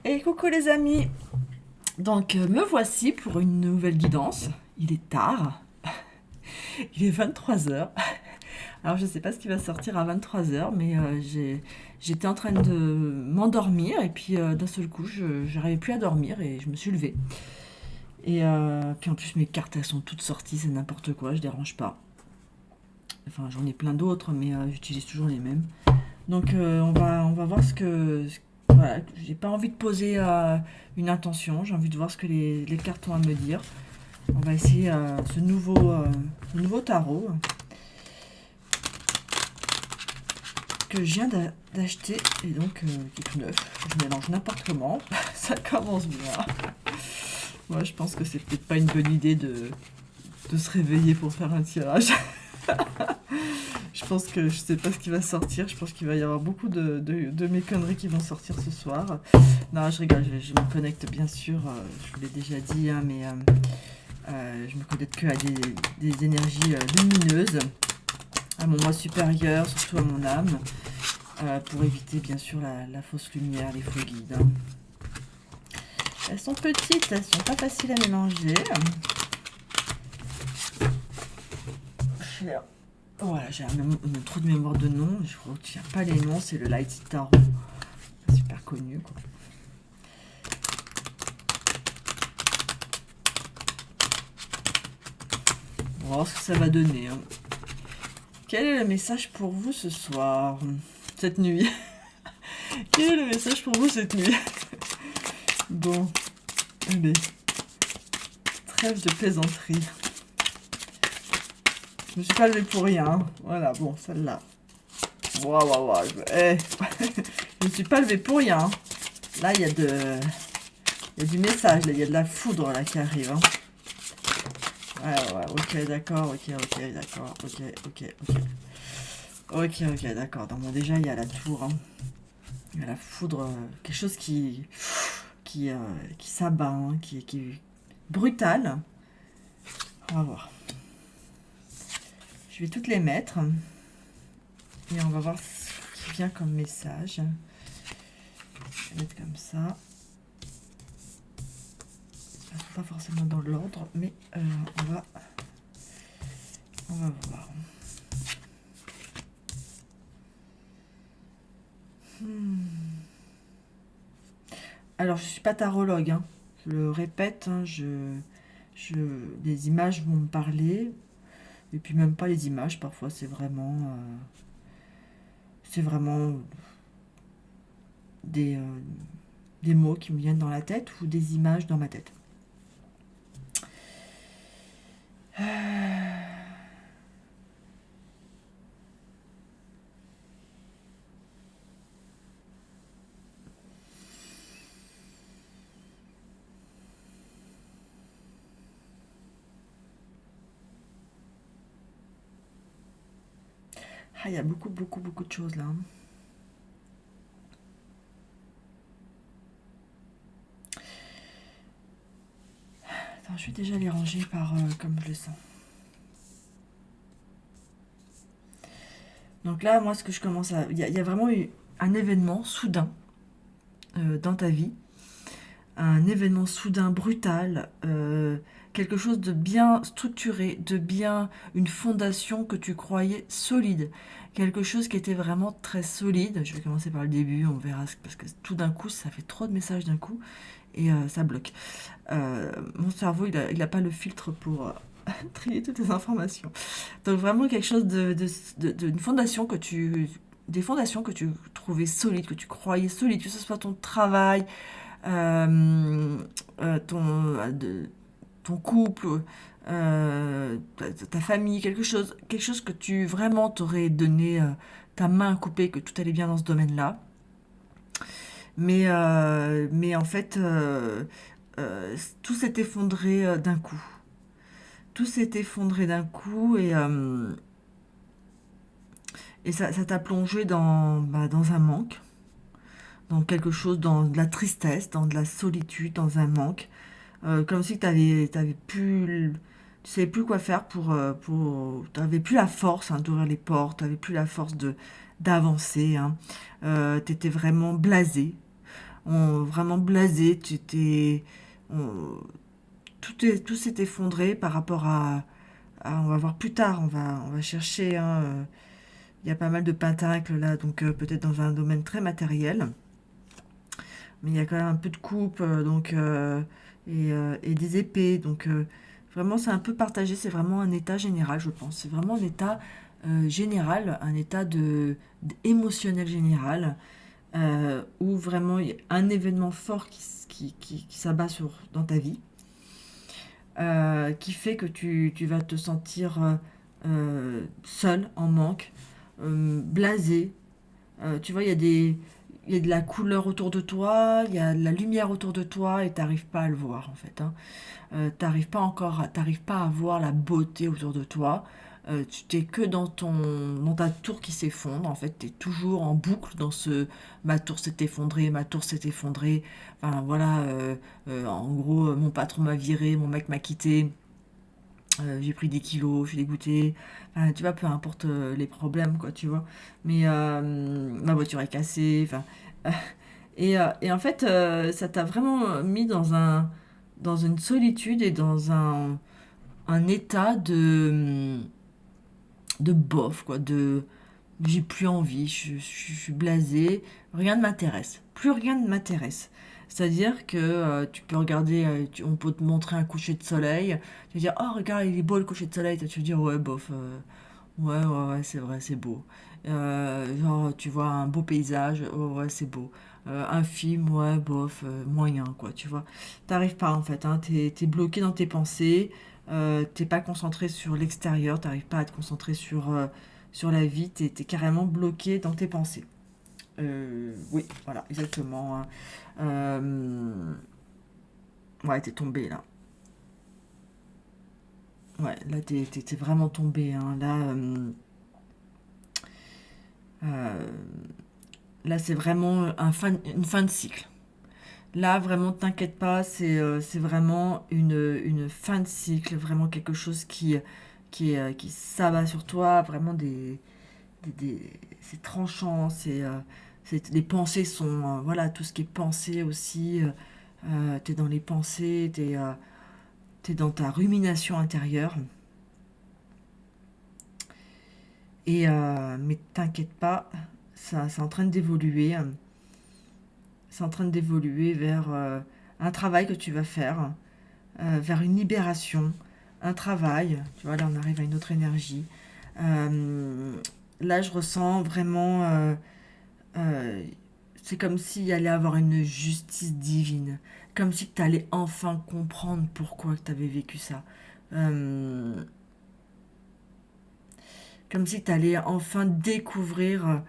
Et coucou les amis, donc me voici pour une nouvelle guidance. Il est tard, il est 23 heures. Alors je sais pas ce qui va sortir à 23 heures, mais j'étais en train de m'endormir et puis d'un seul coup j'arrivais plus à dormir et je me suis levée. Et puis en plus mes cartes elles sont toutes sorties, c'est n'importe quoi, je dérange pas. Enfin j'en ai plein d'autres mais j'utilise toujours les mêmes. Donc on va voir voilà, j'ai pas envie de poser une intention, j'ai envie de voir ce que les cartes ont à me dire. On va essayer ce nouveau tarot que je viens d'acheter et donc qui est tout neuf. Je mélange n'importe comment, ça commence bien. Moi je pense que c'est peut-être pas une bonne idée de se réveiller pour faire un tirage. Je pense que je sais pas ce qui va sortir. Je pense qu'il va y avoir beaucoup de mes conneries qui vont sortir ce soir. Non, je rigole. Je me connecte bien sûr. Je vous l'ai déjà dit, hein, mais je me connecte que à des énergies lumineuses, à mon moi supérieur, surtout à mon âme, pour éviter bien sûr la fausse lumière, les faux guides. Hein. Elles sont petites, elles sont pas faciles à mélanger. Voilà, j'ai un trou de mémoire de nom, je ne retiens pas les noms, c'est le Light Tarot. Super connu, quoi. On va voir ce que ça va donner. Hein. Quel est le message pour vous ce soir, cette nuit? Quel est le message pour vous cette nuit? Bon, allez, trêve de plaisanterie. Je me suis pas levée pour rien. Hein. Voilà, bon, celle-là. Waouh, waouh, waouh. Je me suis pas levée pour rien. Là, il y a du message, là, il y a de la foudre là qui arrive. Hein. Ouais, ok, d'accord, ok, d'accord, ok. Ok, d'accord. Donc, bon, déjà, il y a la tour. Hein. Il y a la foudre, quelque chose qui s'abat, hein, qui est brutal. On va voir. Je vais toutes les mettre. Et on va voir ce qui vient comme message. Je vais mettre comme ça. Elles sont pas forcément dans l'ordre, mais on va voir. Alors, je suis pas tarologue, hein. Je le répète, hein, les images vont me parler. Et puis même pas les images, parfois c'est vraiment des mots qui me viennent dans la tête ou des images dans ma tête. Ah, il y a beaucoup de choses là. Hein. Attends, je vais déjà les ranger par comme je le sens. Donc là, moi, ce que je commence à... Il y a vraiment eu un événement soudain dans ta vie. Un événement soudain, brutal. Quelque chose de bien structuré, de bien... Une fondation que tu croyais solide. Quelque chose qui était vraiment très solide. Je vais commencer par le début, on verra. Parce que tout d'un coup, ça fait trop de messages d'un coup. Et ça bloque. Mon cerveau, il a pas le filtre pour... trier toutes les informations. Donc vraiment quelque chose d'une fondation des fondations que tu trouvais solides, que tu croyais solides, que ce soit ton travail, euh, ton couple, ta famille, quelque chose que tu vraiment t'aurais donné ta main à couper, que tout allait bien dans ce domaine-là. Mais en fait, tout s'est effondré d'un coup. Tout s'est effondré d'un coup et ça t'a plongé dans un manque, dans quelque chose, dans de la tristesse, dans de la solitude, dans un manque. Comme si t'avais plus, tu savais plus quoi faire t'avais plus la force hein, d'ouvrir les portes, t'avais plus la force d'avancer. Hein. T'étais vraiment blasé. vraiment blasé, tout s'est effondré par rapport on va voir plus tard, on va chercher, hein, il y a pas mal de pentacles là, donc peut-être dans un domaine très matériel, mais il y a quand même un peu de coupe, et des épées, donc vraiment c'est un peu partagé, c'est vraiment un état général, je pense, c'est vraiment un état général, un état émotionnel général, où vraiment il y a un événement fort qui s'abat dans ta vie, qui fait que tu vas te sentir seul, en manque, blasé. Tu vois, il y a de la couleur autour de toi, il y a de la lumière autour de toi et t'arrives pas à le voir en fait, hein. T'arrives pas à voir la beauté autour de toi. Tu t'es que dans ta tour qui s'effondre. En fait, t'es toujours en boucle dans ma tour s'est effondrée, ma tour s'est effondrée. Enfin voilà, en gros, mon patron m'a viré, mon mec m'a quitté. J'ai pris des kilos, je suis dégoûtée. Enfin, tu vois, peu importe les problèmes, quoi, tu vois. Mais ma voiture est cassée. Enfin, euh, et en fait, ça t'a vraiment mis dans une solitude et dans un état de bof, quoi. J'ai plus envie, je suis blasée, rien ne m'intéresse. Plus rien ne m'intéresse. C'est-à-dire que tu peux regarder, on peut te montrer un coucher de soleil, tu vas dire, oh regarde, il est beau le coucher de soleil, toi tu vas dire, ouais, bof, ouais, ouais, ouais, c'est vrai, c'est beau. Genre, tu vois un beau paysage, oh, ouais, c'est beau. Un film, ouais, bof, moyen, quoi, tu vois. T'arrives pas, en fait, hein, t'es bloqué dans tes pensées, t'es pas concentré sur l'extérieur, t'arrives pas à te concentrer sur la vie, t'es carrément bloqué dans tes pensées. Oui, voilà, exactement, hein. Euh, ouais, t'es tombé, là. Ouais, là, t'es vraiment tombé, hein. Euh, Là, c'est vraiment une fin de cycle. Là, vraiment, t'inquiète pas, c'est vraiment une fin de cycle, vraiment quelque chose qui s'abat sur toi, vraiment c'est tranchant, les pensées sont, voilà, tout ce qui est pensée aussi, t'es dans les pensées, t'es dans ta rumination intérieure, mais t'inquiète pas, c'est en train d'évoluer, c'est en train d'évoluer vers un travail que tu vas faire, vers une libération, un travail. Tu vois, là, on arrive à une autre énergie. Euh, Là, je ressens vraiment. Euh, c'est comme s'il allait avoir une justice divine. Comme si tu allais enfin comprendre pourquoi tu avais vécu ça. Euh, Comme si tu allais enfin découvrir.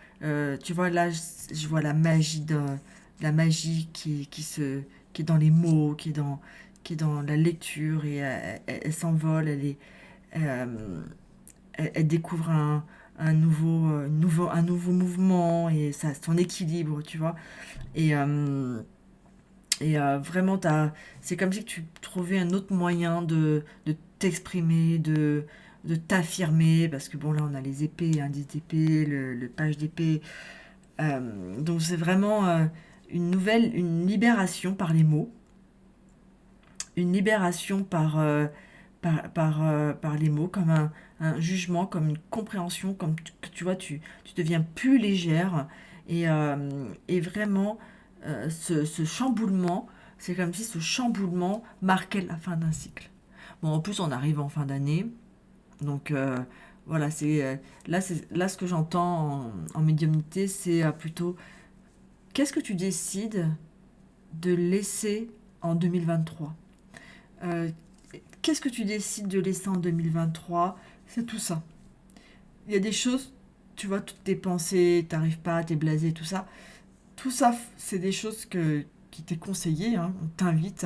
Tu vois, là, je vois la magie qui est dans les mots, qui est dans la lecture, et elle s'envole, euh, elle découvre un nouveau mouvement et ça, son équilibre, tu vois. Et, euh, Vraiment, c'est comme si tu trouvais un autre moyen de t'exprimer, de t'affirmer, parce que bon, là, on a les épées, hein, 10 épées, le page d'épée. Donc, c'est vraiment une libération par les mots, une libération par les mots, comme un jugement, comme une compréhension, que tu vois, tu deviens plus légère. Et vraiment, ce chamboulement, c'est comme si ce chamboulement marquait la fin d'un cycle. Bon, en plus, on arrive en fin d'année, donc voilà, là ce que j'entends en médiumnité, c'est plutôt qu'est-ce que tu décides de laisser en 2023. Euh, Qu'est-ce que tu décides de laisser en 2023? C'est tout ça. Il y a des choses, tu vois, toutes tes pensées, t'arrives pas, t'es blasé, tout ça. Tout ça, c'est des choses qui t'est conseillé, hein. On t'invite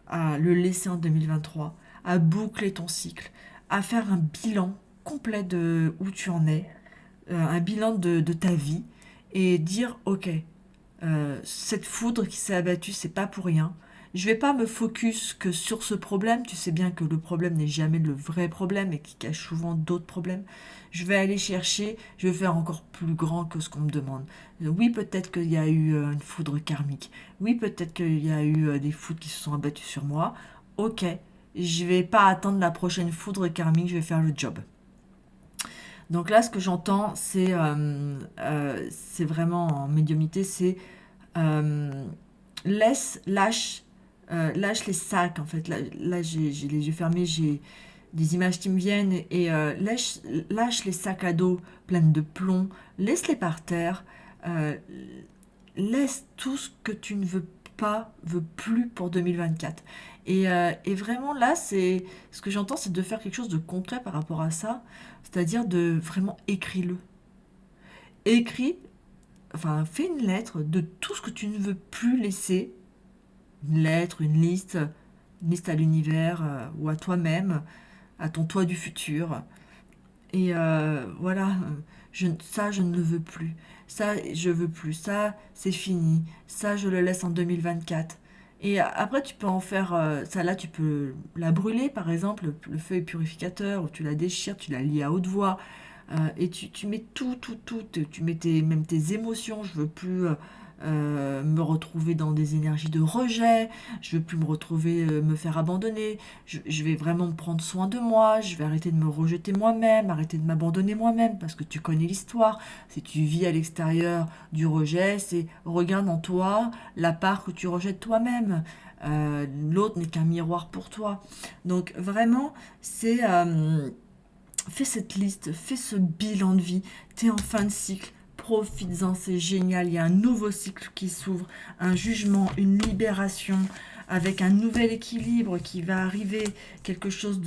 à le laisser en 2023, à boucler ton cycle, à faire un bilan complet de où tu en es, un bilan de ta vie, et dire, ok, cette foudre qui s'est abattue, c'est pas pour rien. Je vais pas me focus que sur ce problème. Tu sais bien que le problème n'est jamais le vrai problème et qu'il cache souvent d'autres problèmes. Je vais aller chercher, je vais faire encore plus grand que ce qu'on me demande. Oui, peut-être qu'il y a eu une foudre karmique. Oui, peut-être qu'il y a eu des foudres qui se sont abattues sur moi. Ok, je vais pas attendre la prochaine foudre karmique, je vais faire le job. Donc là, ce que j'entends, c'est vraiment en médiumnité, c'est euh, lâche les sacs en fait. Là, j'ai les yeux fermés, j'ai des images qui me viennent lâche les sacs à dos pleins de plomb, laisse-les par terre, euh, laisse tout ce que tu ne veux plus pour 2024. Et vraiment là, c'est ce que j'entends, c'est de faire quelque chose de concret par rapport à ça, c'est-à-dire de vraiment écris-le. Écris, enfin, fais une lettre de tout ce que tu ne veux plus laisser, une lettre, une liste à l'univers ou à toi-même, à ton toi du futur. Voilà, ça, je ne le veux plus. Ça, je veux plus. Ça, c'est fini. Ça, je le laisse en 2024. Et après, tu peux en faire, ça là, tu peux la brûler, par exemple, le feu est purificateur, ou tu la déchires, tu la lis à haute voix, et tu mets tout, tu mets même tes émotions. Je veux plus me retrouver dans des énergies de rejet, je veux plus me retrouver, me faire abandonner, je vais vraiment prendre soin de moi, je vais arrêter de me rejeter moi-même, arrêter de m'abandonner moi-même, parce que tu connais l'histoire. Si tu vis à l'extérieur du rejet, c'est regarde en toi la part que tu rejettes toi-même. L'autre n'est qu'un miroir pour toi. Donc vraiment, c'est fais cette liste, fais ce bilan de vie. T'es en fin de cycle, profites-en, c'est génial. Il y a un nouveau cycle qui s'ouvre, un jugement, une libération, avec un nouvel équilibre qui va arriver, quelque chose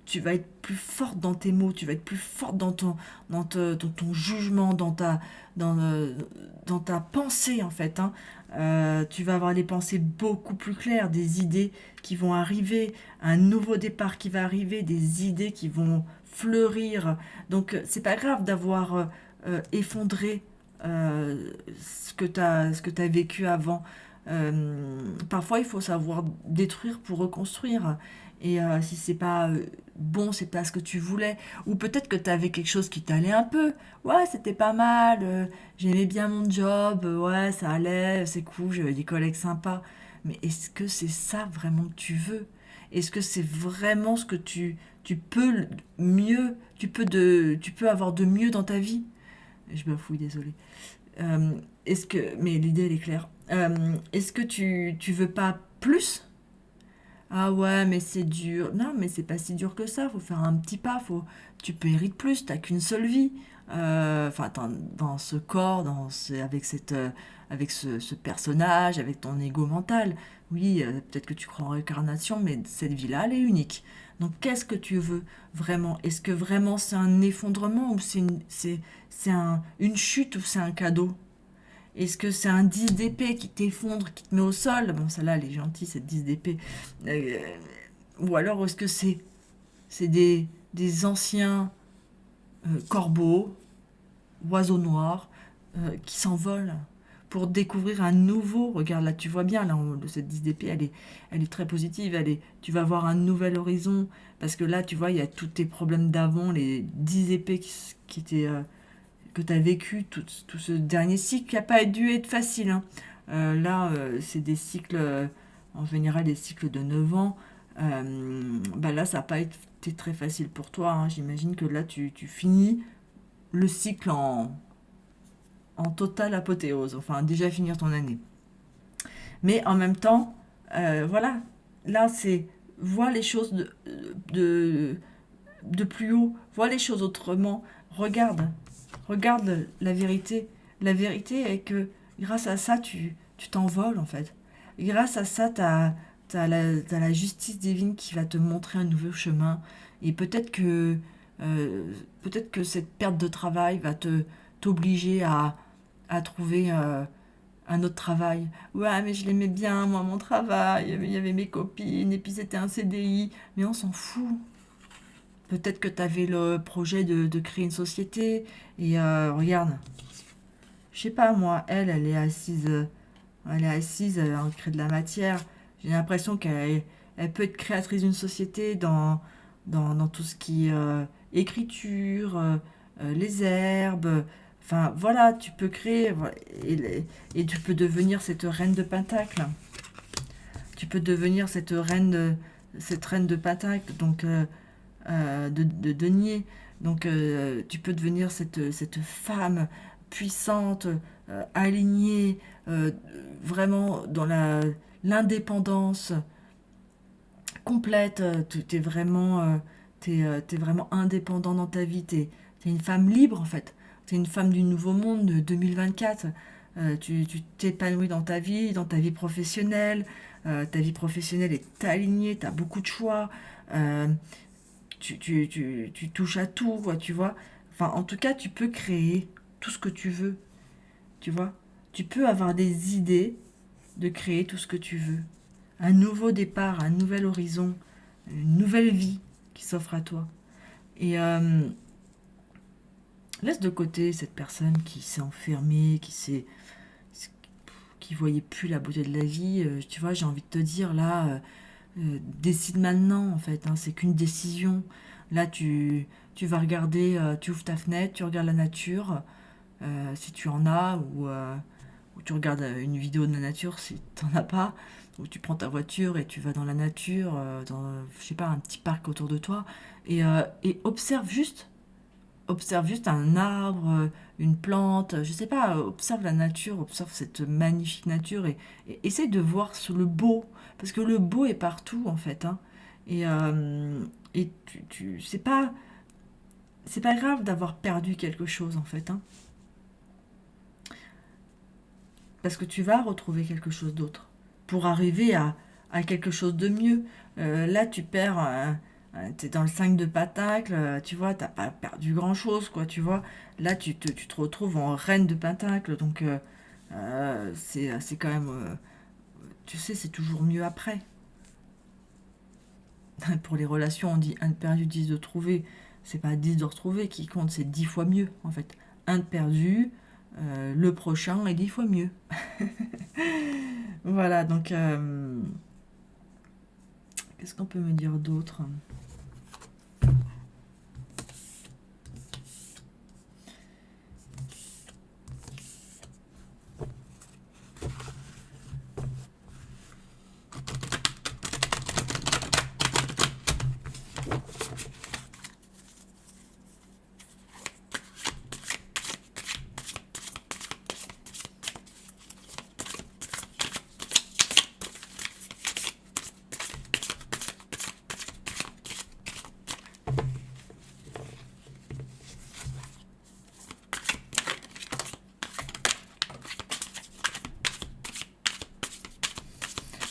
tu vas être plus forte dans tes mots, tu vas être plus forte dans ton jugement, dans, euh, dans ta pensée en fait, hein. Tu vas avoir des pensées beaucoup plus claires, des idées qui vont arriver, un nouveau départ qui va arriver, des idées qui vont fleurir. Donc c'est pas grave d'avoir effondré ce que tu as vécu avant. Parfois, il faut savoir détruire pour reconstruire. Et si c'est pas bon, c'est pas ce que tu voulais. Ou peut-être que tu avais quelque chose qui t'allait un peu. Ouais, c'était pas mal. J'aimais bien mon job. Ouais, ça allait. C'est cool. J'avais des collègues sympas. Mais est-ce que c'est ça vraiment que tu veux? Est-ce que c'est vraiment ce que tu peux mieux, tu peux avoir de mieux dans ta vie? Je bafouille, désolé. Mais l'idée elle est claire. Est-ce que tu veux pas plus? Ah ouais, mais c'est dur. Non, mais c'est pas si dur que ça. Faut faire un petit pas. Tu peux hériter plus. T'as qu'une seule vie. Enfin, dans ce corps, avec ce personnage, avec ton ego mental. Oui, peut-être que tu crois en réincarnation, mais cette vie-là, elle est unique. Donc, qu'est-ce que tu veux vraiment? Est-ce que vraiment c'est un effondrement ou une chute ou c'est un cadeau? Est-ce que c'est un 10 d'épée qui t'effondre, qui te met au sol? Bon, celle-là, elle est gentille, cette 10 d'épée. Euh, ou alors, est-ce que c'est des anciens corbeaux, oiseaux noirs, qui s'envolent pour découvrir un nouveau... Regarde, là, tu vois bien, là, cette 10 d'épée, elle est très positive. Tu vas voir un nouvel horizon. Parce que là, tu vois, il y a tous tes problèmes d'avant, les 10 épées qui étaient... que tu as vécu tout ce dernier cycle qui n'a pas dû être facile, hein. Là, c'est des cycles, en général des cycles de 9 ans. Bah là, ça n'a pas été très facile pour toi, hein. J'imagine que là, tu finis le cycle en totale apothéose, enfin déjà finir ton année. Mais en même temps, voilà, là, c'est vois les choses de, de plus haut, vois les choses autrement, regarde la vérité. La vérité est que grâce à ça, tu t'envoles en fait. Grâce à ça, t'as la justice divine qui va te montrer un nouveau chemin. Et euh, peut-être que cette perte de travail va t'obliger à trouver un autre travail. Ouais, mais je l'aimais bien, moi, mon travail. Il y avait mes copines, et puis c'était un CDI. Mais on s'en fout. Peut-être que tu avais le projet de créer une société. Et regarde, je sais pas moi, elle est assise. Elle est assise, elle crée de la matière. J'ai l'impression qu'elle peut être créatrice d'une société dans tout ce qui est écriture, les herbes. Enfin, voilà, tu peux créer. Voilà, et tu peux devenir cette reine de Pentacle. Tu peux devenir cette reine de Pentacle, donc de denier. Donc, tu peux devenir cette femme puissante, alignée, vraiment dans l'indépendance complète. Tu es vraiment, t'es vraiment indépendant dans ta vie. T'es une femme libre, en fait. T'es une femme du nouveau monde de 2024. Tu t'épanouis dans ta vie professionnelle. Ta vie professionnelle est alignée, tu as beaucoup de choix. Euh, tu touches à tout, quoi, tu vois. Enfin, en tout cas, tu peux créer tout ce que tu veux, tu vois. Tu peux avoir des idées de créer tout ce que tu veux. Un nouveau départ, un nouvel horizon, une nouvelle vie qui s'offre à toi. Et laisse de côté cette personne qui s'est enfermée, qui voyait plus la beauté de la vie. Tu vois, j'ai envie de te dire là, décide maintenant en fait, hein, c'est qu'une décision. Là, tu vas regarder, tu ouvres ta fenêtre, tu regardes la nature, si tu en as, ou tu regardes une vidéo de la nature si tu n'en as pas, ou tu prends ta voiture et tu vas dans la nature, dans, je sais pas, un petit parc autour de toi, et observe juste un arbre, une plante, je sais pas, observe la nature, observe cette magnifique nature et essaye de voir le beau, parce que le beau est partout en fait, hein. Et, c'est pas grave d'avoir perdu quelque chose en fait, hein, parce que tu vas retrouver quelque chose d'autre pour arriver à quelque chose de mieux. Là, tu perds, t'es dans le 5 de Pentacle, tu vois, t'as pas perdu grand-chose, quoi, tu vois. Là, tu te retrouves en reine de Pentacle, donc c'est quand même, tu sais, c'est toujours mieux après. Pour les relations, on dit un de perdu, 10 de trouvé. C'est pas 10 de retrouver qui compte, c'est 10 fois mieux, en fait. Un de perdu, le prochain est 10 fois mieux. Voilà, donc, qu'est-ce qu'on peut me dire d'autre?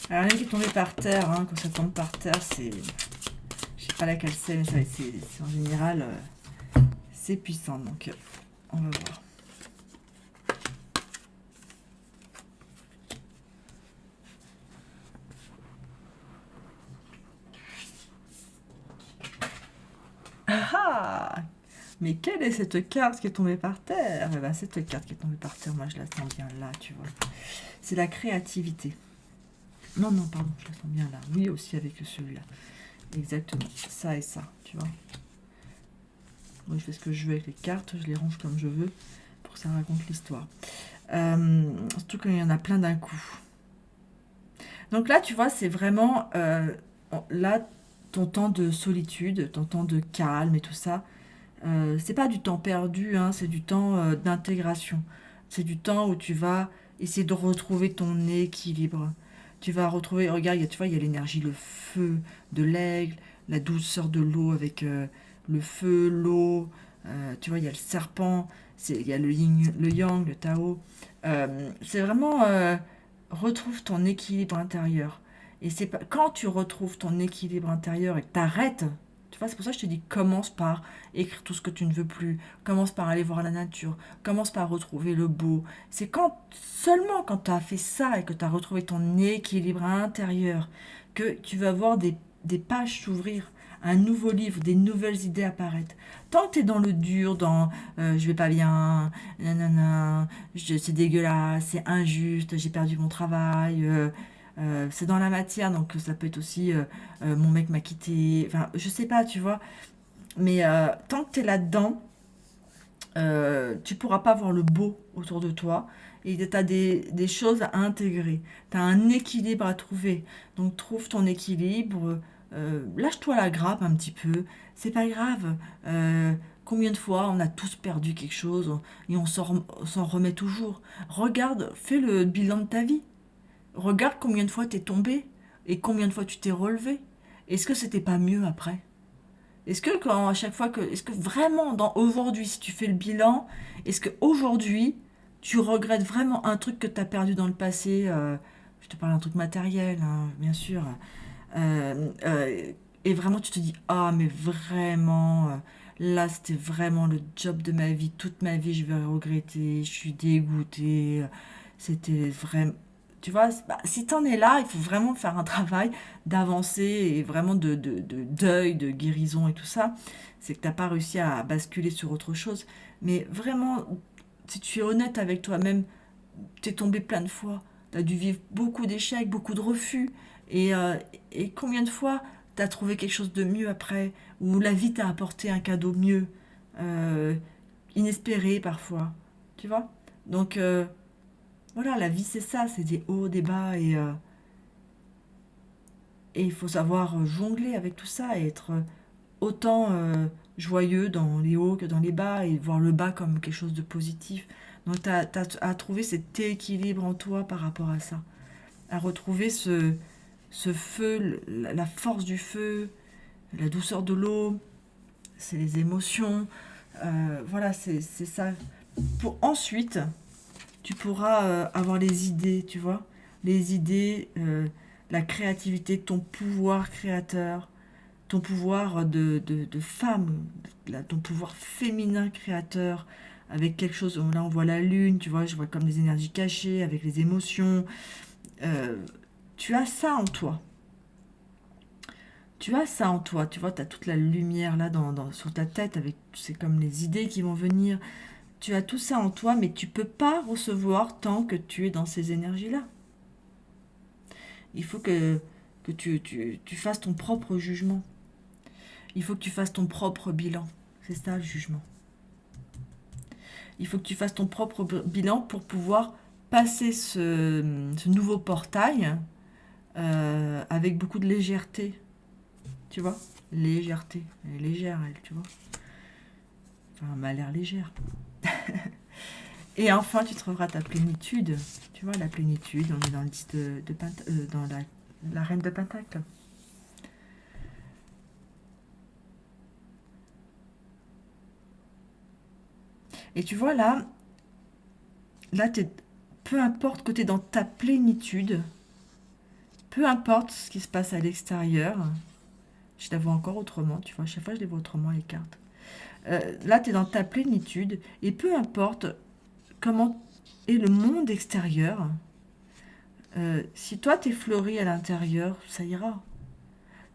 Alors, rien qui est tombé par terre, hein, quand ça tombe par terre, c'est. Je sais pas laquelle c'est, mais c'est en général, c'est puissant. Donc, on va voir. Ah! Mais quelle est cette carte qui est tombée par terre? Eh ben, cette carte qui est tombée par terre, moi je la sens bien là, tu vois. C'est la créativité. Non, non, pardon, je la sens bien là. Oui, aussi avec celui-là. Exactement, ça et ça, tu vois. Moi, je fais ce que je veux avec les cartes, je les range comme je veux pour que ça raconte l'histoire. Surtout qu'il y en a plein d'un coup. Donc là, tu vois, c'est vraiment là ton temps de solitude, ton temps de calme et tout ça. C'est pas du temps perdu, hein, c'est du temps d'intégration. C'est du temps où tu vas essayer de retrouver ton équilibre. Tu vas retrouver, regarde, tu vois, il y a l'énergie, le feu de l'aigle, la douceur de l'eau avec le feu, l'eau. Tu vois, il y a le serpent, il y a le yin, le yang, le Tao. C'est vraiment retrouve ton équilibre intérieur. Et c'est pas, quand tu retrouves ton équilibre intérieur et que t'arrêtes, tu vois, c'est pour ça que je te dis commence par écrire tout ce que tu ne veux plus, commence par aller voir la nature, commence par retrouver le beau. C'est seulement quand tu as fait ça et que tu as retrouvé ton équilibre intérieur que tu vas voir des pages s'ouvrir un nouveau livre, des nouvelles idées apparaître. Tant que tu es dans le dur, dans je vais pas bien, nanana, c'est dégueulasse, c'est injuste, j'ai perdu mon travail, c'est dans la matière, donc ça peut être aussi mon mec m'a quitté, enfin, je sais pas, tu vois, mais tant que tu es là-dedans, tu pourras pas voir le beau autour de toi et tu as des choses à intégrer. Tu as un équilibre à trouver. Donc trouve ton équilibre, lâche-toi la grappe un petit peu. C'est pas grave. Combien de fois on a tous perdu quelque chose et on s'en remet toujours. Regarde, fais le bilan de ta vie. Regarde combien de fois t'es tombé et combien de fois tu t'es relevé. Est-ce que c'était pas mieux après? Est-ce que quand à chaque fois que, est-ce que vraiment dans aujourd'hui, si tu fais le bilan, est-ce que aujourd'hui tu regrettes vraiment un truc que tu as perdu dans le passé, je te parle d'un truc matériel, hein, bien sûr, et vraiment tu te dis ah mais vraiment là c'était vraiment le job de ma vie, toute ma vie je vais regretter, je suis dégoûtée, c'était vraiment, tu vois, bah, si t'en es là, il faut vraiment faire un travail d'avancer et vraiment de deuil, de guérison et tout ça. C'est que t'as pas réussi à basculer sur autre chose. Mais vraiment, si tu es honnête avec toi-même, t'es tombé plein de fois. T'as dû vivre beaucoup d'échecs, beaucoup de refus. Et, euh, et combien de fois t'as trouvé quelque chose de mieux après, ou la vie t'a apporté un cadeau mieux, euh, inespéré parfois. Tu vois? Donc, voilà, la vie c'est ça, c'est des hauts, des bas et il faut savoir jongler avec tout ça et être autant joyeux dans les hauts que dans les bas et voir le bas comme quelque chose de positif. Donc tu as à trouver cet équilibre en toi par rapport à ça, à retrouver ce feu, la force du feu, la douceur de l'eau, c'est les émotions, voilà, c'est ça. Pour ensuite, tu pourras avoir les idées, tu vois, les idées, la créativité, ton pouvoir créateur, ton pouvoir de femme, ton pouvoir féminin créateur, avec quelque chose, là on voit la lune, tu vois, je vois comme des énergies cachées, avec les émotions. Euh, Tu as ça en toi. Tu as ça en toi, tu vois, tu as toute la lumière là sur ta tête, avec c'est comme les idées qui vont venir. Tu as tout ça en toi, mais tu peux pas recevoir tant que tu es dans ces énergies-là. Il faut que tu fasses ton propre jugement. Il faut que tu fasses ton propre bilan. C'est ça le jugement. Il faut que tu fasses ton propre bilan pour pouvoir passer ce nouveau portail avec beaucoup de légèreté. Tu vois? Légèreté. Elle est légère, elle, tu vois? Enfin, elle m'a l'air légère. Et enfin, tu trouveras ta plénitude. Tu vois, la plénitude, on est dans le 10 dans la reine de Pentacle. Et tu vois, là peu importe que tu es dans ta plénitude, peu importe ce qui se passe à l'extérieur, je la vois encore autrement, tu vois, à chaque fois je les vois autrement, les cartes. Là, tu es dans ta plénitude, et peu importe comment est le monde extérieur, si toi t'es fleuri à l'intérieur, ça ira.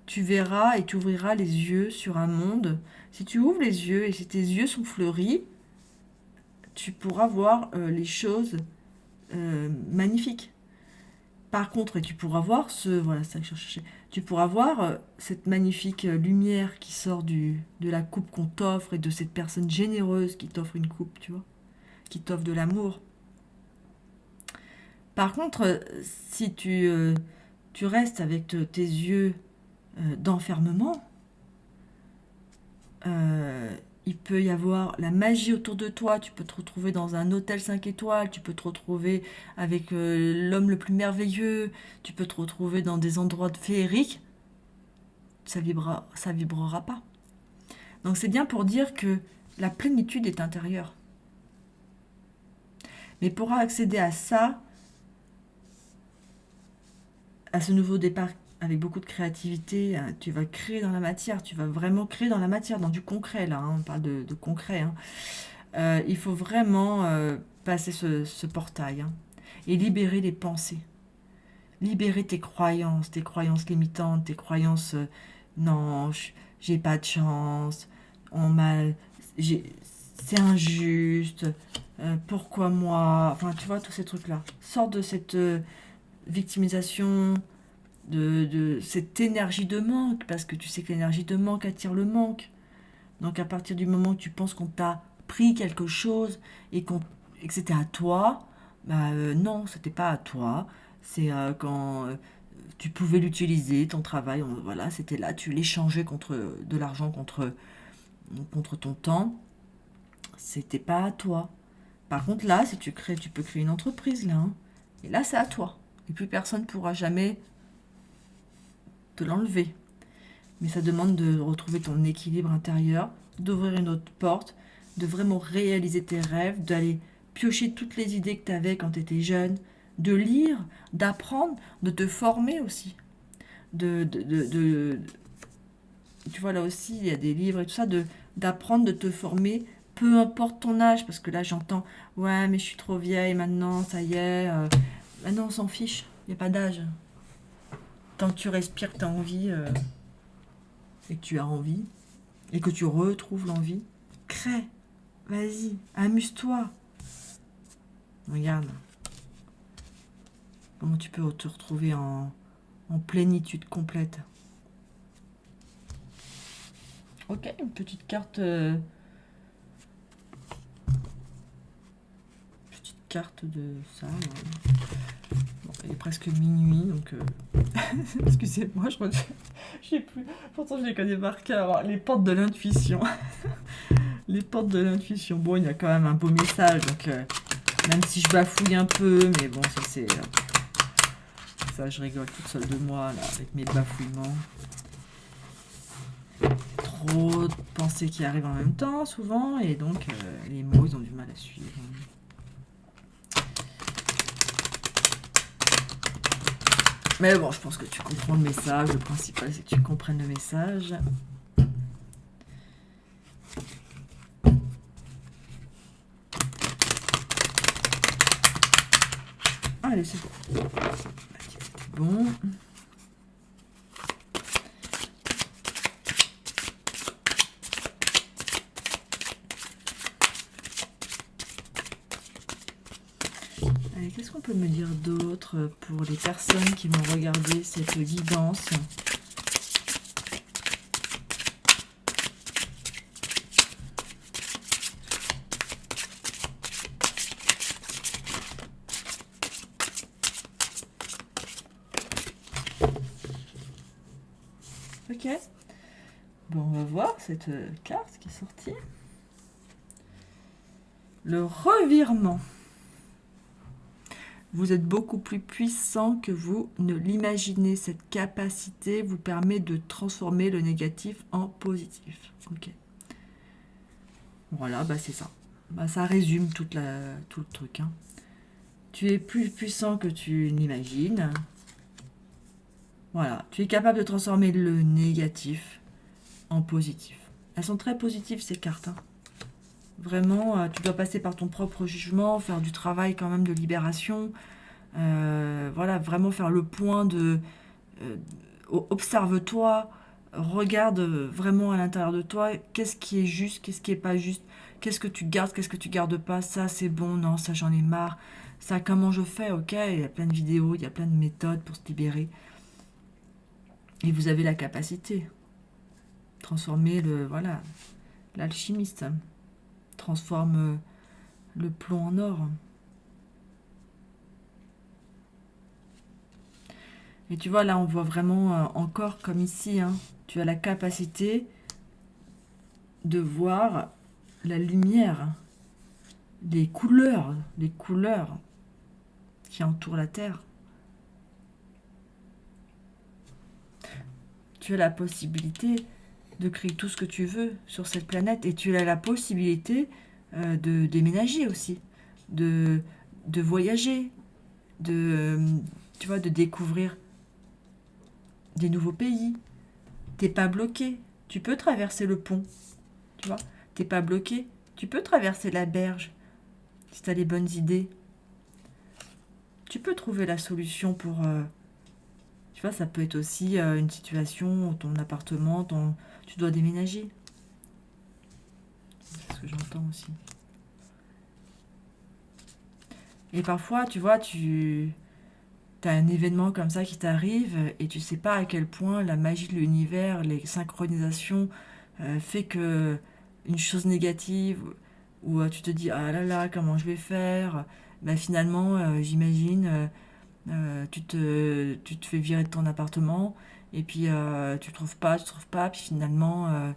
Tu verras et tu ouvriras les yeux sur un monde. Si tu ouvres les yeux et si tes yeux sont fleuris, tu pourras voir les choses magnifiques. Par contre, et tu pourras voir voilà, c'est ça que je cherchais. Tu pourras voir cette magnifique lumière qui sort de la coupe qu'on t'offre et de cette personne généreuse qui t'offre une coupe, tu vois, qui t'offre de l'amour. Par contre, si tu restes avec tes yeux d'enfermement, euh, il peut y avoir la magie autour de toi, tu peux te retrouver dans un hôtel 5 étoiles, tu peux te retrouver avec l'homme le plus merveilleux, tu peux te retrouver dans des endroits féeriques, ça vibrera pas. Donc c'est bien pour dire que la plénitude est intérieure. Mais pour accéder à ça, à ce nouveau départ avec beaucoup de créativité, tu vas créer dans la matière, tu vas vraiment créer dans la matière, dans du concret là, hein, on parle de concret. Hein. Il faut vraiment passer ce portail hein, et libérer les pensées, libérer tes croyances limitantes, tes croyances non, j'ai pas de chance, on m'a, c'est injuste, pourquoi moi, enfin tu vois tous ces trucs-là. Sors de cette victimisation, de cette énergie de manque, parce que tu sais que l'énergie de manque attire le manque. Donc à partir du moment où tu penses qu'on t'a pris quelque chose et, et que c'était à toi, bah non, c'était pas à toi. C'est quand tu pouvais l'utiliser, ton travail, voilà, c'était là, tu l'échangeais contre de l'argent, contre ton temps, c'était pas à toi. Par contre là, si tu crées, tu peux créer une entreprise là, hein. Et là c'est à toi. Et plus personne ne pourra jamais te l'enlever. Mais ça demande de retrouver ton équilibre intérieur, d'ouvrir une autre porte, de vraiment réaliser tes rêves, d'aller piocher toutes les idées que tu avais quand tu étais jeune, de lire, d'apprendre, de te former aussi. Tu vois, là aussi, il y a des livres et tout ça, d'apprendre, de te former, peu importe ton âge, parce que là j'entends, ouais, mais je suis trop vieille maintenant, ça y est. Maintenant, on s'en fiche, il n'y a pas d'âge. Tant que tu respires, que tu as envie, et que tu as envie, et que tu retrouves l'envie, crée, vas-y, amuse-toi. Regarde comment tu peux te retrouver en plénitude complète. Ok, une petite carte, de ça. Bon, il est presque minuit, donc excusez-moi, je sais plus. Pourtant, je les connais par cœur. Les portes de l'intuition. Les portes de l'intuition. Bon, il y a quand même un beau message, donc même si je bafouille un peu, mais bon, ça c'est ça, je rigole toute seule de moi là avec mes bafouillements. Trop de pensées qui arrivent en même temps, souvent, et donc les mots, ils ont du mal à suivre. Mais bon, je pense que tu comprends le message. Le principal, c'est que tu comprennes le message. Allez, c'est bon. C'est bon. Allez, qu'est-ce qu'on peut me dire d'autre pour les personnes qui vont regarder cette guidance ? Ok. Bon, on va voir cette carte qui est sortie. Le revirement. Vous êtes beaucoup plus puissant que vous ne l'imaginez. Cette capacité vous permet de transformer le négatif en positif. Ok. Voilà, bah c'est ça. Bah, ça résume tout le truc, hein. Tu es plus puissant que tu n'imagines. Voilà, tu es capable de transformer le négatif en positif. Elles sont très positives ces cartes, hein. Vraiment, tu dois passer par ton propre jugement, faire du travail quand même de libération. Voilà, vraiment faire le point euh, observe-toi, regarde vraiment à l'intérieur de toi, qu'est-ce qui est juste, qu'est-ce qui est pas juste, qu'est-ce que tu gardes, qu'est-ce que tu gardes pas, ça c'est bon, non, ça j'en ai marre, ça comment je fais, ok, il y a plein de vidéos, il y a plein de méthodes pour se libérer. Et vous avez la capacité. Transformer voilà, l'alchimiste transforme le plomb en or. Et tu vois, là, on voit vraiment encore comme ici, hein, tu as la capacité de voir la lumière, les couleurs qui entourent la Terre. Tu as la possibilité de créer tout ce que tu veux sur cette planète et tu as la possibilité de déménager aussi, de voyager, tu vois, de découvrir des nouveaux pays. T'es pas bloqué, tu peux traverser le pont, tu vois, t'es pas bloqué, tu peux traverser la berge si tu as les bonnes idées. Tu peux trouver la solution pour vois, ça peut être aussi une situation où ton appartement, tu dois déménager. C'est ce que j'entends aussi. Et parfois, tu vois, tu as un événement comme ça qui t'arrive et tu sais pas à quel point la magie de l'univers, les synchronisations, fait que une chose négative où tu te dis ah là là, comment je vais faire, ben finalement, j'imagine, tu te fais virer de ton appartement et puis tu trouves pas, puis finalement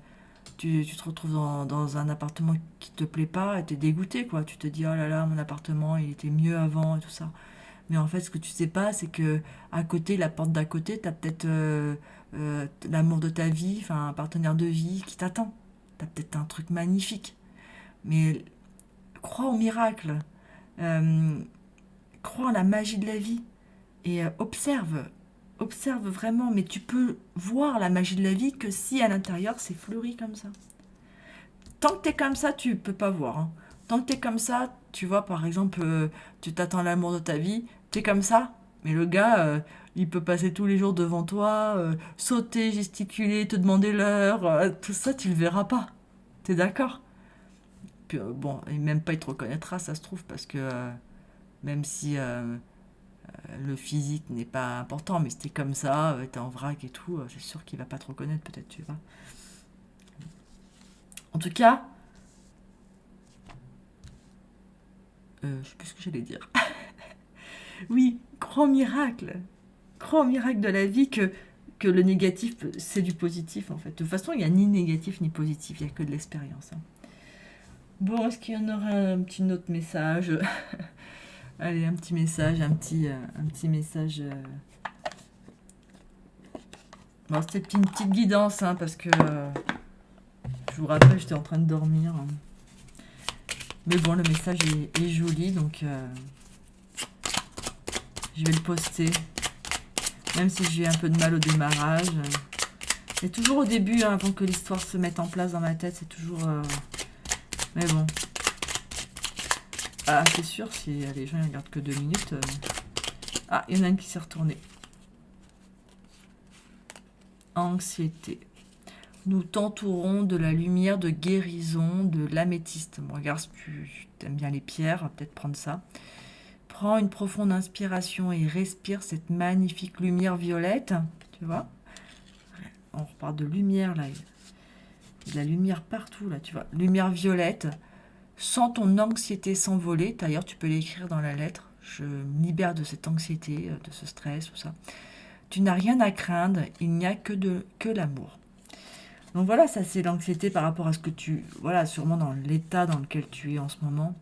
tu te retrouves dans un appartement qui te plaît pas et t'es dégoûté quoi. Tu te dis oh là là, mon appartement il était mieux avant et tout ça. Mais en fait, ce que tu sais pas, c'est que à côté, la porte d'à côté, t'as peut-être l'amour de ta vie, enfin un partenaire de vie qui t'attend. T'as peut-être un truc magnifique. Mais crois au miracle, euh, crois en la magie de la vie et observe vraiment. Mais tu peux voir la magie de la vie que si à l'intérieur c'est fleuri comme ça. Tant que t'es comme ça, tu peux pas voir, hein. Tant que t'es comme ça, tu vois, par exemple, tu t'attends l'amour de ta vie, t'es comme ça, mais le gars, il peut passer tous les jours devant toi, sauter, gesticuler, te demander l'heure, tout ça, tu le verras pas. T'es d'accord? Puis, bon, et même pas il te reconnaîtra, ça se trouve, parce que même si le physique n'est pas important, mais si t'es comme ça, t'es en vrac et tout, c'est sûr qu'il va pas te reconnaître, peut-être, tu vois. En tout cas, je sais plus ce que j'allais dire. Oui, crois au miracle. Crois au miracle de la vie que le négatif, c'est du positif en fait. De toute façon, il n'y a ni négatif ni positif, il n'y a que de l'expérience, hein. Bon, est-ce qu'il y en aura un petit autre message? Allez, un petit message, un petit message. Bon, c'était une petite guidance, hein, parce que je vous rappelle, j'étais en train de dormir, hein. Mais bon, le message est joli, donc je vais le poster. Même si j'ai un peu de mal au démarrage. C'est toujours au début, hein, avant que l'histoire se mette en place dans ma tête, c'est toujours... Mais bon. Ah, c'est sûr, si les gens ne regardent que 2 minutes... Ah, il y en a une qui s'est retournée. Anxiété. Nous t'entourons de la lumière de guérison de l'améthyste. Bon, regarde, si tu aimes bien les pierres, peut-être prendre ça. Prends une profonde inspiration et respire cette magnifique lumière violette. Tu vois? On repart de lumière, là. Il y a de la lumière partout, là, tu vois. Lumière violette. Sens ton anxiété s'envoler. D'ailleurs, tu peux l'écrire dans la lettre. Je me libère de cette anxiété, de ce stress, tout ça. Tu n'as rien à craindre. Il n'y a que l'amour. Donc voilà, ça c'est l'anxiété par rapport à ce que tu... Voilà, sûrement dans l'état dans lequel tu es en ce moment.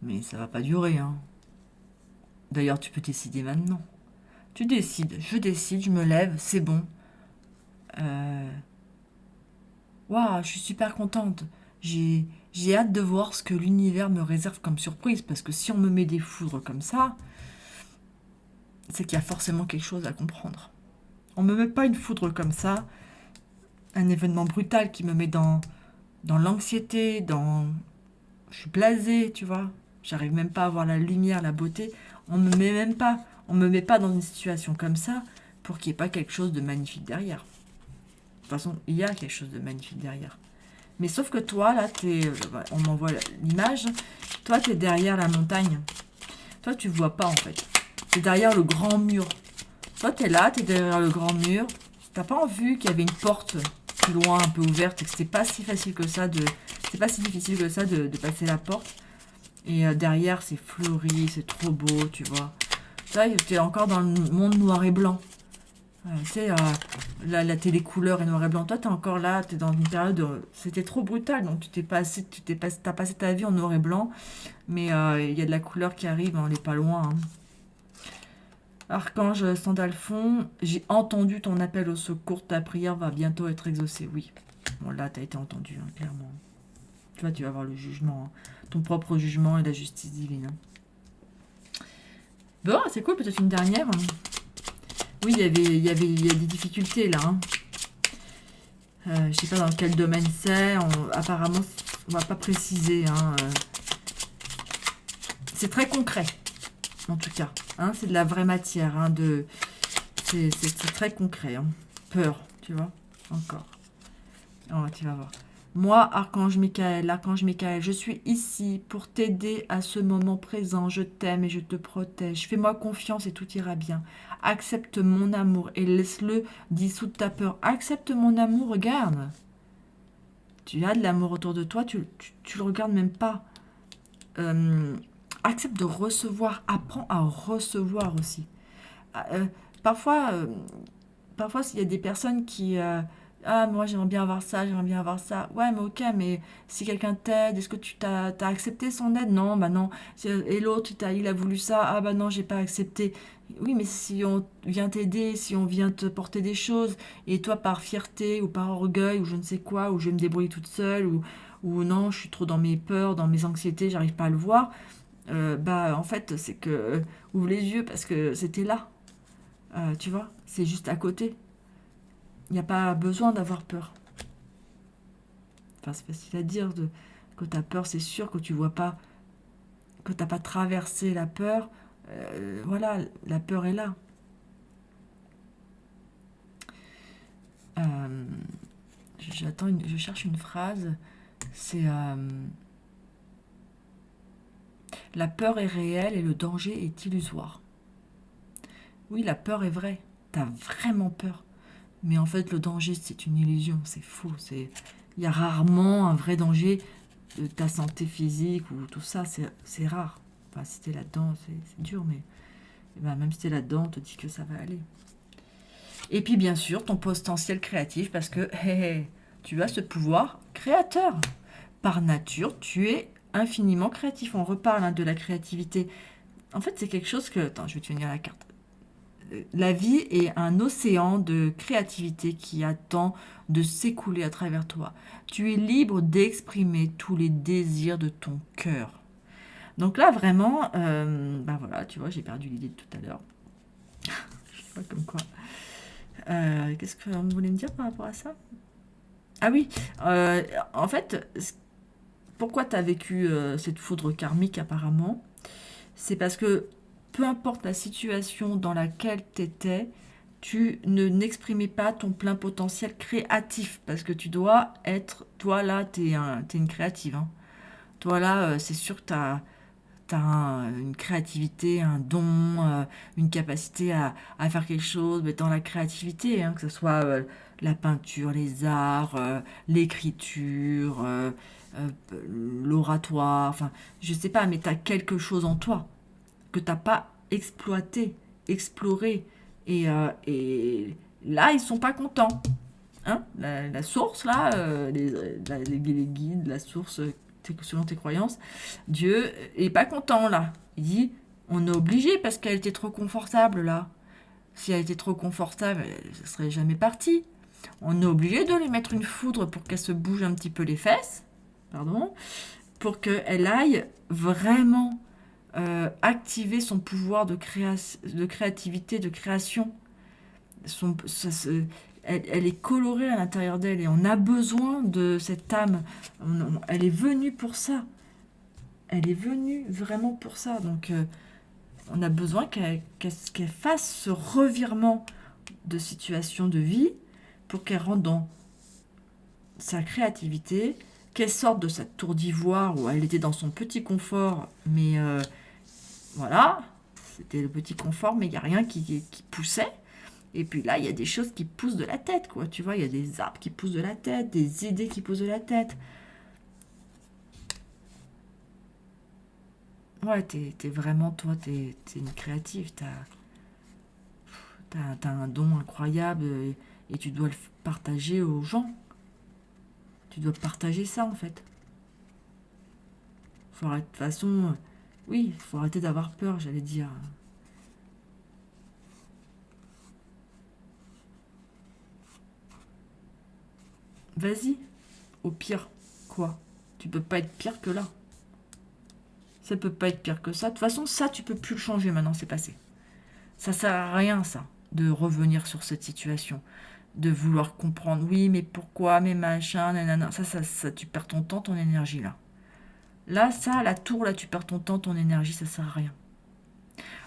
Mais ça va pas durer, hein. D'ailleurs, tu peux décider maintenant. Tu décides, je me lève, c'est bon. Waouh, je suis super contente. J'ai hâte de voir ce que l'univers me réserve comme surprise, parce que si on me met des foudres comme ça, c'est qu'il y a forcément quelque chose à comprendre. On me met pas une foudre comme ça, un événement brutal qui me met dans l'anxiété, je suis blasée, tu vois. J'arrive même pas à voir la lumière, la beauté. On me met pas dans une situation comme ça pour qu'il n'y ait pas quelque chose de magnifique derrière. De toute façon, il y a quelque chose de magnifique derrière. Mais sauf que toi, là, on m'envoie l'image, toi, tu es derrière la montagne. Toi, tu vois pas, en fait. Tu es derrière le grand mur. Toi, tu es là, tu es derrière le grand mur. T'as pas vu qu'il y avait une porte plus loin, un peu ouverte, et que c'était pas si facile que ça c'est pas si difficile que ça de passer la porte. Et derrière, c'est fleuri, c'est trop beau, tu vois. Là, tu es encore dans le monde noir et blanc. Tu sais, la télé couleur et noir et blanc. Toi, tu es encore là, tu es dans une période où c'était trop brutal. Donc, t'as passé ta vie en noir et blanc. Mais il y a de la couleur qui arrive, on n'est pas loin, hein. Archange Sandalphon, j'ai entendu ton appel au secours, ta prière va bientôt être exaucée. Oui, bon là, tu as été entendu, hein, clairement. Tu vois, tu vas avoir le jugement, hein, ton propre jugement et la justice divine, hein. Bon, c'est cool, peut-être une dernière. Oui, il y a des difficultés là, hein. Je sais pas dans quel domaine c'est, apparemment, on va pas préciser, hein. C'est très concret. En tout cas, hein, c'est de la vraie matière. Hein, c'est très concret. Hein. Peur, tu vois. Encore. Oh, tu vas voir. Moi, Archange Michael, je suis ici pour t'aider à ce moment présent. Je t'aime et je te protège. Fais-moi confiance et tout ira bien. Accepte mon amour et laisse-le dissoudre ta peur. Accepte mon amour, regarde. Tu as de l'amour autour de toi, tu le regardes même pas. Euh, accepte de recevoir. Apprends à recevoir aussi. Euh, parfois, euh, parfois, s'il y a des personnes qui... ah, moi, j'aimerais bien avoir ça, j'aimerais bien avoir ça. Ouais, mais ok, mais si quelqu'un t'aide, est-ce que tu t'as accepté son aide? Non, bah non. Et l'autre, il a voulu ça. Ah, bah non, j'ai pas accepté. Oui, mais si on vient t'aider, si on vient te porter des choses, et toi, par fierté ou par orgueil ou je ne sais quoi, ou je vais me débrouiller toute seule, ou non, je suis trop dans mes peurs, dans mes anxiétés, j'arrive pas à le voir, bah en fait, c'est que ouvre les yeux parce que c'était là. Tu vois, c'est juste à côté. Il n'y a pas besoin d'avoir peur. Enfin, c'est facile à dire que tu as peur, c'est sûr que tu vois pas, que tu n'as pas traversé la peur. Voilà, la peur est là. Euh, je cherche une phrase. C'est la peur est réelle et le danger est illusoire. Oui, la peur est vraie. Tu as vraiment peur. Mais en fait, le danger, c'est une illusion. C'est faux. Il y a rarement un vrai danger de ta santé physique ou tout ça, c'est rare. Enfin, si t'es là-dedans, c'est dur, mais ben, même si t'es là-dedans, on te dit que ça va aller. Et puis, bien sûr, ton potentiel créatif, parce que tu as ce pouvoir créateur. Par nature, tu es infiniment créatif. On reparle de la créativité. En fait, c'est quelque chose que... Attends, je vais te finir la carte. La vie est un océan de créativité qui attend de s'écouler à travers toi. Tu es libre d'exprimer tous les désirs de ton cœur. Donc là, vraiment, ben voilà, tu vois, j'ai perdu l'idée de tout à l'heure. Je sais pas comme quoi. Qu'est-ce qu'on voulait me dire par rapport à ça? Ah oui, en fait, pourquoi tu as vécu cette foudre karmique apparemment? C'est parce que peu importe la situation dans laquelle tu étais, tu ne n'exprimais pas ton plein potentiel créatif. Parce que tu dois être, toi là, t'es une créative. Hein. Toi là, c'est sûr que tu as une créativité, un don, une capacité à faire quelque chose, mais dans la créativité, hein, que ce soit la peinture, les arts, l'écriture, euh, l'oratoire, enfin, je sais pas, mais tu as quelque chose en toi que t'as pas exploité, exploré. Et là, ils sont pas contents. Hein la source, là, les guides, la source, selon tes croyances, Dieu est pas content, là. Il dit, on est obligé parce qu'elle était trop confortable, là. Si elle était trop confortable, elle ne serait jamais partie. On est obligé de lui mettre une foudre pour qu'elle se bouge un petit peu les fesses, pardon, pour qu'elle aille vraiment activer son pouvoir de créativité, de création. Elle est colorée à l'intérieur d'elle et on a besoin de cette âme. Elle est venue pour ça. Elle est venue vraiment pour ça. Donc on a besoin qu'elle fasse ce revirement de situation de vie pour qu'elle rentre dans sa créativité, qu'elle sorte de cette tour d'ivoire où elle était dans son petit confort, mais voilà, c'était le petit confort, mais il n'y a rien qui poussait. Et puis là, il y a des choses qui poussent de la tête, quoi. Tu vois, il y a des arbres qui poussent de la tête, des idées qui poussent de la tête. Ouais, t'es vraiment, toi, t'es une créative. T'as un don incroyable et tu dois le partager aux gens. Tu dois partager ça, en fait. Faut arrêter, de toute façon, oui, faut arrêter d'avoir peur, j'allais dire. Vas-y, au pire, quoi? Tu peux pas être pire que là. Ça peut pas être pire que ça. De toute façon, ça, tu peux plus le changer maintenant, c'est passé. Ça sert à rien, ça, de revenir sur cette situation. De vouloir comprendre, oui, mais pourquoi, mais machin, nanana. Ça, tu perds ton temps, ton énergie, là. Là, ça, la tour, là, tu perds ton temps, ton énergie, ça sert à rien.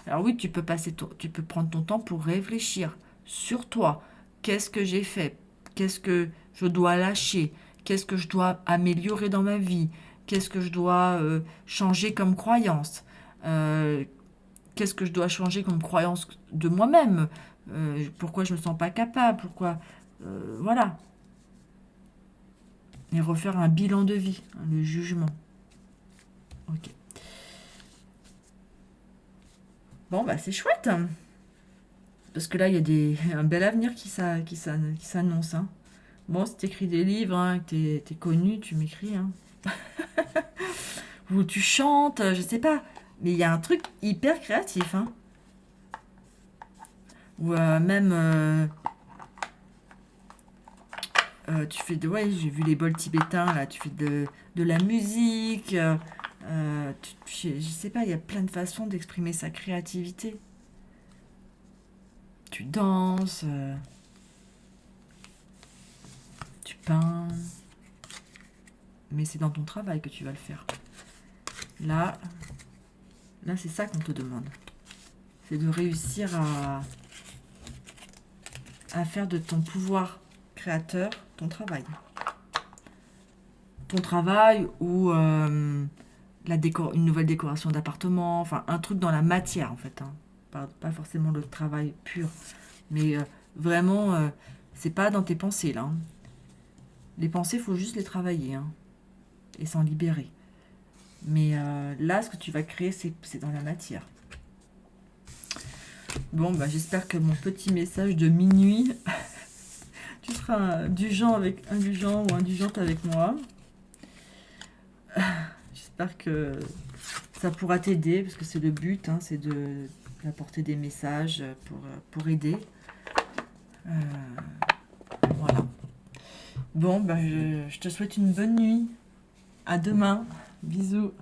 Alors oui, tu peux prendre ton temps pour réfléchir sur toi. Qu'est-ce que j'ai fait? Qu'est-ce que je dois lâcher? Qu'est-ce que je dois améliorer dans ma vie? Qu'est-ce que je dois changer comme croyance? Euh, Qu'est-ce que je dois changer comme croyance de moi-même? Pourquoi je ne me sens pas capable? Pourquoi voilà. Et refaire un bilan de vie, hein, le jugement. Ok. Bon, bah c'est chouette, hein. Parce que là, il y a un bel avenir qui s'annonce, hein. Bon, si t'écris des livres, hein, que t'es connu, tu m'écris, hein. Ou tu chantes, je sais pas. Mais il y a un truc hyper créatif, hein. Ou même, tu fais de... Ouais, j'ai vu les bols tibétains, là, tu fais de la musique. Je sais pas, il y a plein de façons d'exprimer sa créativité. Tu danses, tu peins. Mais c'est dans ton travail que tu vas le faire. Là, là c'est ça qu'on te demande. C'est de réussir à faire de ton pouvoir créateur ton travail. Ton travail ou une nouvelle décoration d'appartement, enfin un truc dans la matière en fait, hein. Pas forcément le travail pur, mais vraiment, c'est pas dans tes pensées là, hein. Les pensées, il faut juste les travailler, hein, et s'en libérer. Mais là, ce que tu vas créer, c'est dans la matière. Bon, bah, j'espère que mon petit message de minuit, tu seras indulgent ou indulgente avec moi. J'espère que ça pourra t'aider, parce que c'est le but, hein, c'est d'apporter des messages pour aider. Voilà. Bon, bah, je te souhaite une bonne nuit. À demain. Bisous.